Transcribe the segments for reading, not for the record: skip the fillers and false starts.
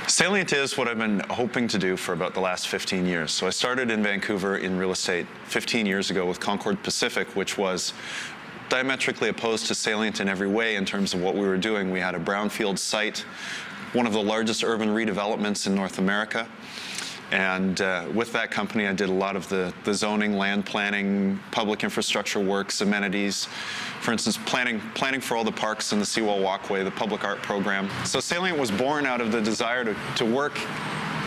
Salient is what I've been hoping to do for about the last 15 years. So I started in Vancouver in real estate 15 years ago with Concord Pacific, which was diametrically opposed to Salient in every way in terms of what we were doing. We had a brownfield site, one of the largest urban redevelopments in North America. And with that company, I did a lot of the zoning, land planning, public infrastructure works, amenities. For instance, planning for all the parks and the Seawall Walkway, the public art program. So Salient was born out of the desire to work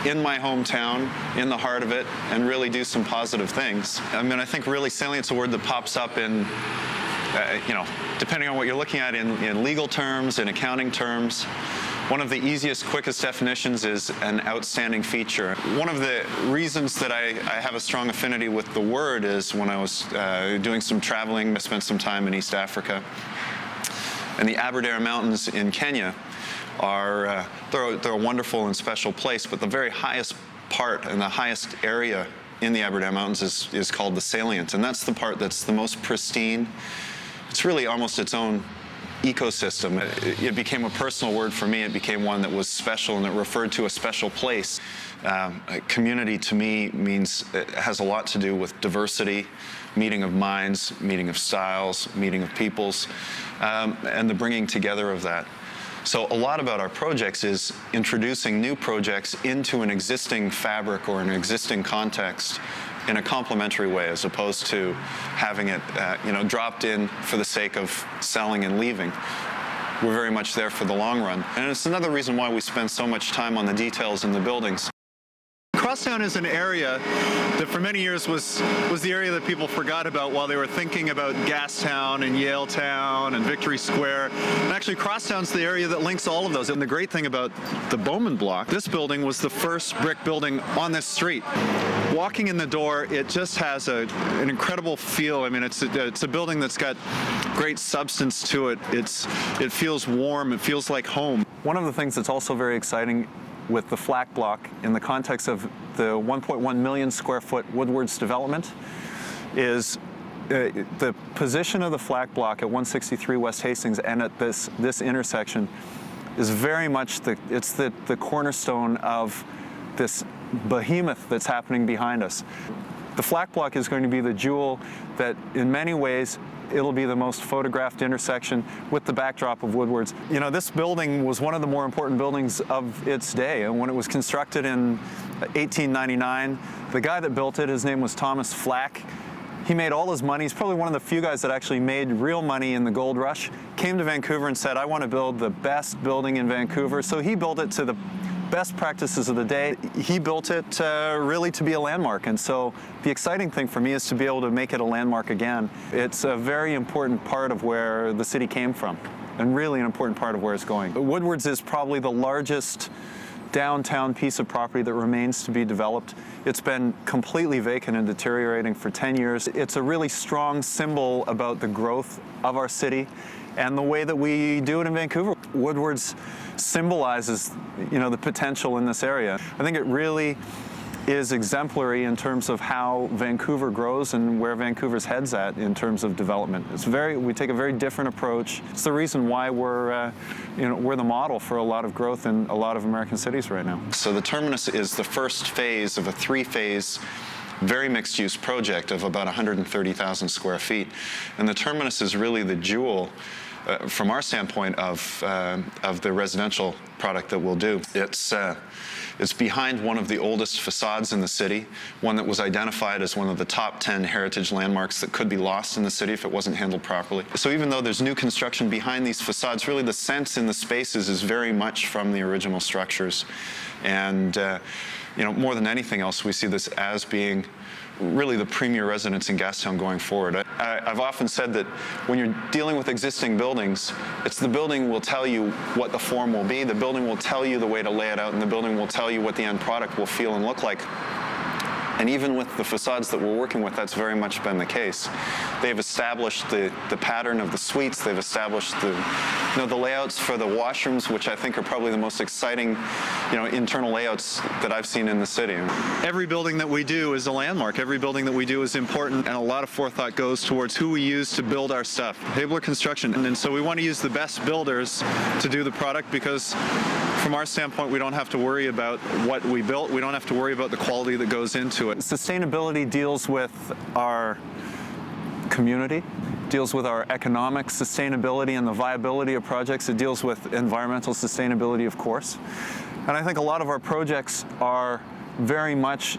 in my hometown, in the heart of it, and really do some positive things. I mean, I think really Salient's a word that pops up in, depending on what you're looking at in legal terms, in accounting terms. One of the easiest, quickest definitions is an outstanding feature. One of the reasons that I have a strong affinity with the word is when I was doing some traveling, I spent some time in East Africa. And the Aberdare Mountains in Kenya are they're a wonderful and special place, but the very highest part and the highest area in the Aberdare Mountains is called the Salient. And that's the part that's the most pristine. It's really almost its own ecosystem. It became a personal word for me. It became one that was special and it referred to a special place. Community to me means it has a lot to do with diversity, meeting of minds, meeting of styles, meeting of peoples, and the bringing together of that. So a lot about our projects is introducing new projects into an existing fabric or an existing context in a complementary way, as opposed to having it dropped in for the sake of selling and leaving. We're very much there for the long run. And it's another reason why we spend so much time on the details in the buildings. Crosstown is an area that for many years was the area that people forgot about while they were thinking about Gastown and Yaletown and Victory Square. And actually Crosstown's the area that links all of those. And the great thing about the Bowman Block, this building was the first brick building on this street. Walking in the door, it just has an incredible feel. I mean, it's a building that's got great substance to it. It feels warm, it feels like home. One of the things that's also very exciting with the Flack Block in the context of the 1.1 million square foot Woodwards development is the position of the Flack Block at 163 West Hastings and at this intersection is very much the cornerstone of this behemoth that's happening behind us. The Flack Block is going to be the jewel that in many ways it'll be the most photographed intersection with the backdrop of Woodwards. You know, this building was one of the more important buildings of its day, and when it was constructed in 1899, the guy that built it, his name was Thomas Flack. He made all his money. He's probably one of the few guys that actually made real money in the gold rush. Came to Vancouver and said, I want to build the best building in Vancouver. So he built it to the best practices of the day. He built it really to be a landmark, and so the exciting thing for me is to be able to make it a landmark again. It's a very important part of where the city came from, and really an important part of where it's going. Woodwards is probably the largest downtown piece of property that remains to be developed. It's been completely vacant and deteriorating for 10 years. It's a really strong symbol about the growth of our city and the way that we do it in Vancouver. Woodwards symbolizes, the potential in this area. I think it really is exemplary in terms of how Vancouver grows and where Vancouver's head's at in terms of development. We take a very different approach. It's the reason why we're the model for a lot of growth in a lot of American cities right now. So the terminus is the first phase of a three-phase very mixed-use project of about 130,000 square feet. And the terminus is really the jewel from our standpoint of the residential product that we'll do. It's behind one of the oldest facades in the city, one that was identified as one of the top 10 heritage landmarks that could be lost in the city if it wasn't handled properly. So even though there's new construction behind these facades, really the sense in the spaces is very much from the original structures. And more than anything else, we see this as being really the premier residence in Gastown going forward. I've often said that when you're dealing with existing buildings, it's the building will tell you what the form will be, the building will tell you the way to lay it out, and the building will tell you what the end product will feel and look like. And even with the facades that we're working with, that's very much been the case. They've established the pattern of the suites. They've established the layouts for the washrooms, which I think are probably the most exciting, internal layouts that I've seen in the city. Every building that we do is a landmark. Every building that we do is important, and a lot of forethought goes towards who we use to build our stuff. Habler Construction, and so we want to use the best builders to do the product because From our standpoint, we don't have to worry about what we built. We don't have to worry about the quality that goes into it. Sustainability deals with our community, deals with our economic sustainability and the viability of projects. It deals with environmental sustainability, of course. And I think a lot of our projects are very much,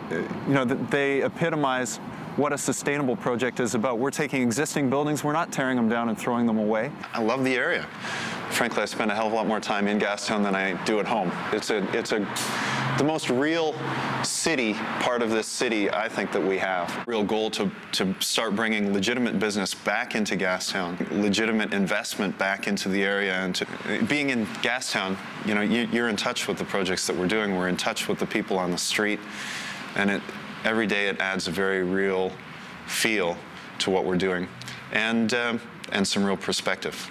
they epitomize what a sustainable project is about. We're taking existing buildings, we're not tearing them down and throwing them away. I love the area. Frankly, I spend a hell of a lot more time in Gastown than I do at home. It's the most real city part of this city, I think, that we have. Real goal to start bringing legitimate business back into Gastown, legitimate investment back into the area, and being in Gastown, you're in touch with the projects that we're doing. We're in touch with the people on the street, and every day it adds a very real feel to what we're doing, and some real perspective.